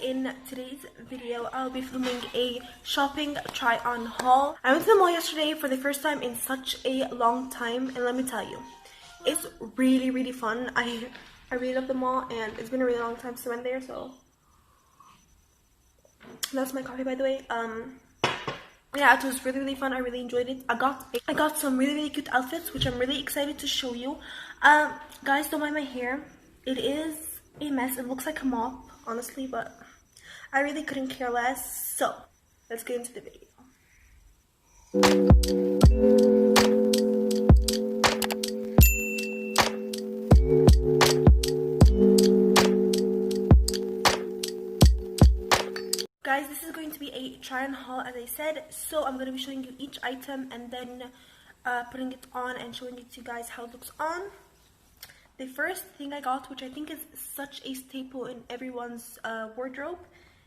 in today's video I'll be filming a shopping try on haul. I went to the mall yesterday for the first time in such a long time, and let me tell you, it's really fun. I really love the mall, and it's been a really long time since I went there. So that's my coffee, by the way. Yeah, it was really fun. I really enjoyed it. I got some really cute outfits, which I'm really excited to show you. Guys, don't mind my hair. It is a mess. It looks like a mop, honestly, but I really couldn't care less. So let's get into the video. Guys, this is going to be a try on haul, as I said. So I'm going to be showing you each item and then putting it on and showing it to you guys how it looks on. The first thing I got, which I think is such a staple in everyone's wardrobe,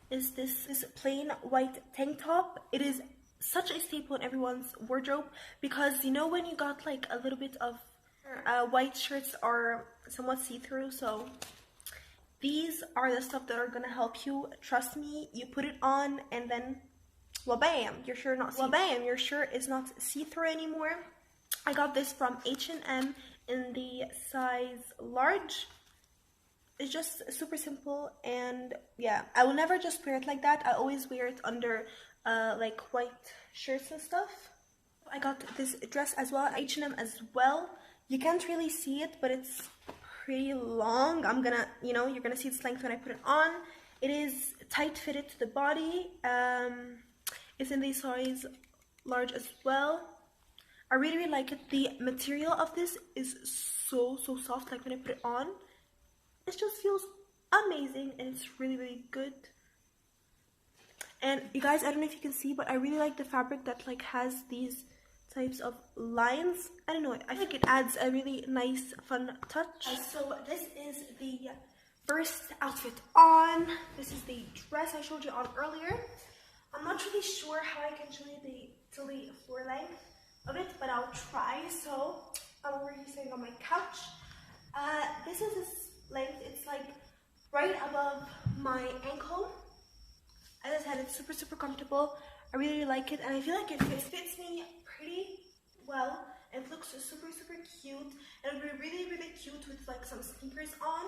is this plain white tank top. It is such a staple in everyone's wardrobe because, you know, when you got like a little bit of white shirts are somewhat see-through, so these are the stuff that are gonna help you. Trust me, you put it on and then bam, your shirt is not see-through anymore. I got this from H&M in the size large. It's just super simple, and yeah, I will never just wear it like that. I always wear it under like white shirts and stuff. I got this dress as well, H&M as well. You can't really see it, but it's pretty long. I'm gonna, you know, you're gonna see its length when I put it on. It is tight fitted to the body. It's in the size large as well. I really like it. The material of this is so soft. Like when I put it on, it just feels amazing, and it's really good. And you guys, I don't know if you can see, but I really like the fabric that like has these types of lines. I don't know, I think it adds a really nice fun touch. So this is the first outfit on. This is the dress I showed you on earlier. I'm not really sure how I can show you till the floor length of it, but I'll try. So I'm already sitting on my couch. This is this length. It's like right above my ankle. As I said, it's super comfortable. I really like it, and I feel like it fits me pretty well. It looks super cute, and it'll be really cute with like some sneakers on.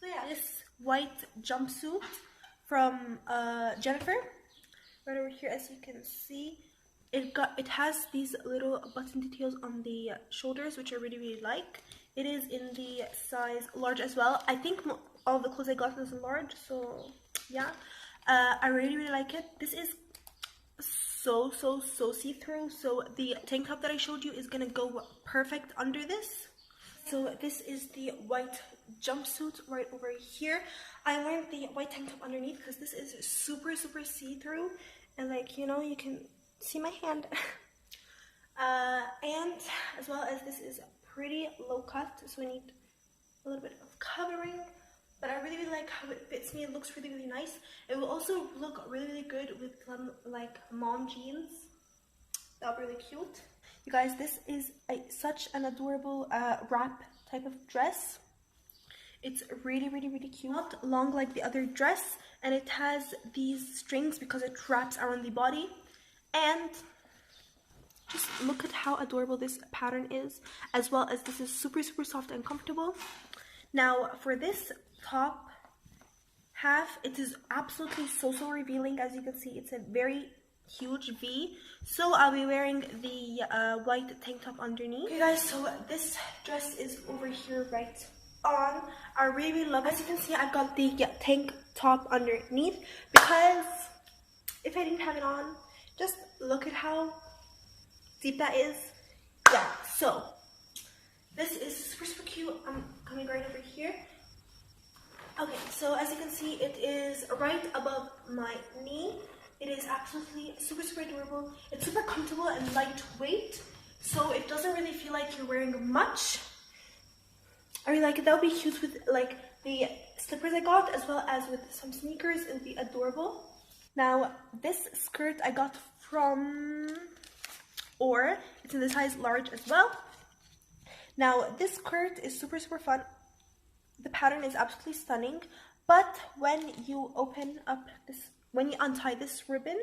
So yeah, this white jumpsuit from Jennifer, right over here, as you can see. It has these little button details on the shoulders, which I really like. It is in the size large as well. I think all the clothes I got was in large, so yeah. I really like it. This is so see-through, so the tank top that I showed you is gonna go perfect under this. So this is the white jumpsuit right over here. I'm wearing the white tank top underneath because this is super see-through, and like, you know, you can see my hand. And as well as this is pretty low cut, so I need a little bit of covering, but I really like how it fits me. It looks really nice. It will also look really good with like mom jeans. That'll be really cute. You guys, this is such an adorable wrap type of dress. It's really cute. Not long like the other dress, and it has these strings because it wraps around the body. And just look at how adorable this pattern is, as well as this is super soft and comfortable. Now for this top half, it is absolutely so revealing. As you can see, it's a very huge V, so I'll be wearing the white tank top underneath. Okay guys, so this dress is over here right on. I really love it. As you can see, I've got the tank top underneath because if I didn't have it on, just look at how deep that is. Yeah, so this is super cute. I'm coming right over here. Okay, so as you can see, it is right above my knee. It is absolutely super adorable. It's super comfortable and lightweight, so it doesn't really feel like you're wearing much. I really like it. That would be cute with like the slippers I got, as well as with some sneakers. It would be adorable. Now this skirt I got from it's in the size large as well. Now this skirt is super fun. The pattern is absolutely stunning, But when you open up this, when you untie this ribbon,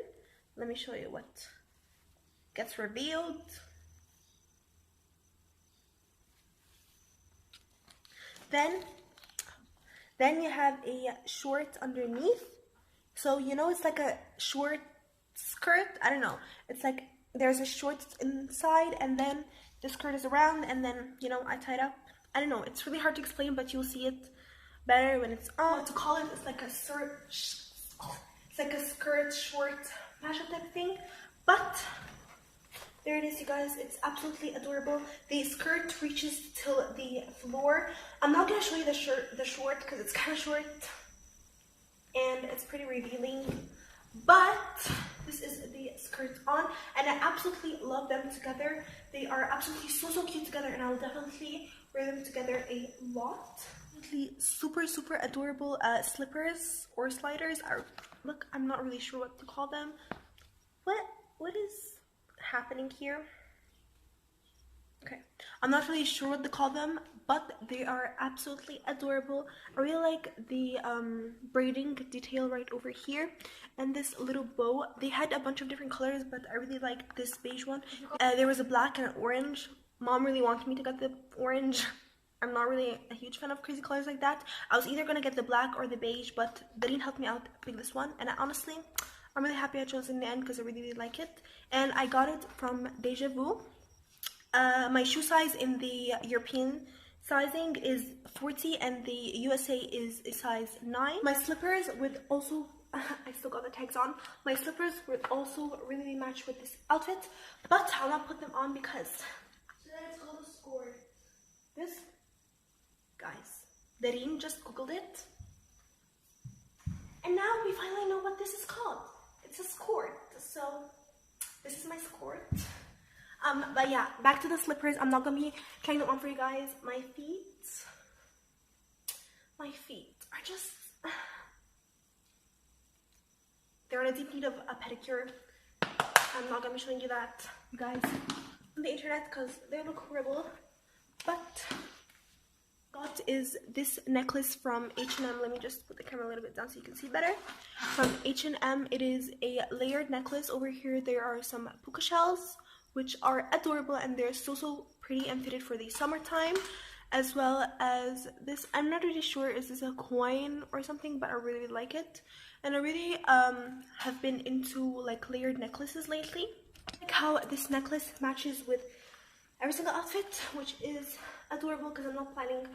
let me show you what gets revealed. Then you have a short underneath. So you know, it's like a short skirt. I don't know. It's like there's a short inside, and then the skirt is around, and then, you know, I tied up. I don't know. It's really hard to explain, but you'll see it better when it's on. To call it, it's like a skirt short fashion type thing. But there it is, you guys. It's absolutely adorable. The skirt reaches till the floor. I'm not gonna show you the short because it's kind of short and it's pretty revealing. But this is the skirt on, and I absolutely love them together. They are absolutely so cute together, and I'll definitely wear them together a lot. Super adorable slippers or sliders. Look, I'm not really sure what to call them. What is happening here? Okay, I'm not really sure what to call them, but they are absolutely adorable. I really like the braiding detail right over here and this little bow. They had a bunch of different colors, but I really like this beige one. There was a black and an orange. Mom really wanted me to get the orange. I'm not really a huge fan of crazy colors like that. I was either gonna get the black or the beige, but they didn't help me out pick this one, and honestly, I'm really happy I chose it in the end because I really like it. And I got it from Deja Vu. My shoe size in the European sizing is 40, and the USA is a size 9. My slippers would also, I still got the tags on. My slippers would also really match with this outfit, but I'll not put them on because, so let's go to score. This, guys, Dareen just googled it, and now we finally know what this is called. It's a skirt. So this is my skirt. But yeah, back to the slippers. I'm not gonna be trying them on for you guys. My feet are just, they're in a deep need of a pedicure. I'm not gonna be showing you that, you guys, on the internet because they look horrible. But got is this necklace from H&M. Let me just put the camera a little bit down so you can see better. From H&M, it is a layered necklace. Over here there are some puka shells, which are adorable, and they're so pretty and fitted for the summertime, as well as this. I'm not really sure, is this a coin or something, but I really like it. And I really have been into like layered necklaces lately. I like how this necklace matches with every single outfit, which is adorable because I'm not planning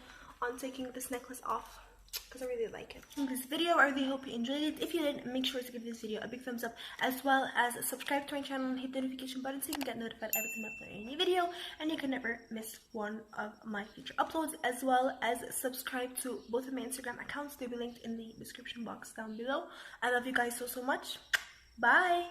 on taking this necklace off because I really like it. In this video, I really hope you enjoyed it. If you did, make sure to give this video a big thumbs up, as well as subscribe to my channel and hit the notification button so you can get notified every time I upload any video and you can never miss one of my future uploads, as well as subscribe to both of my Instagram accounts. They'll be linked in the description box down below. I love you guys so much. Bye.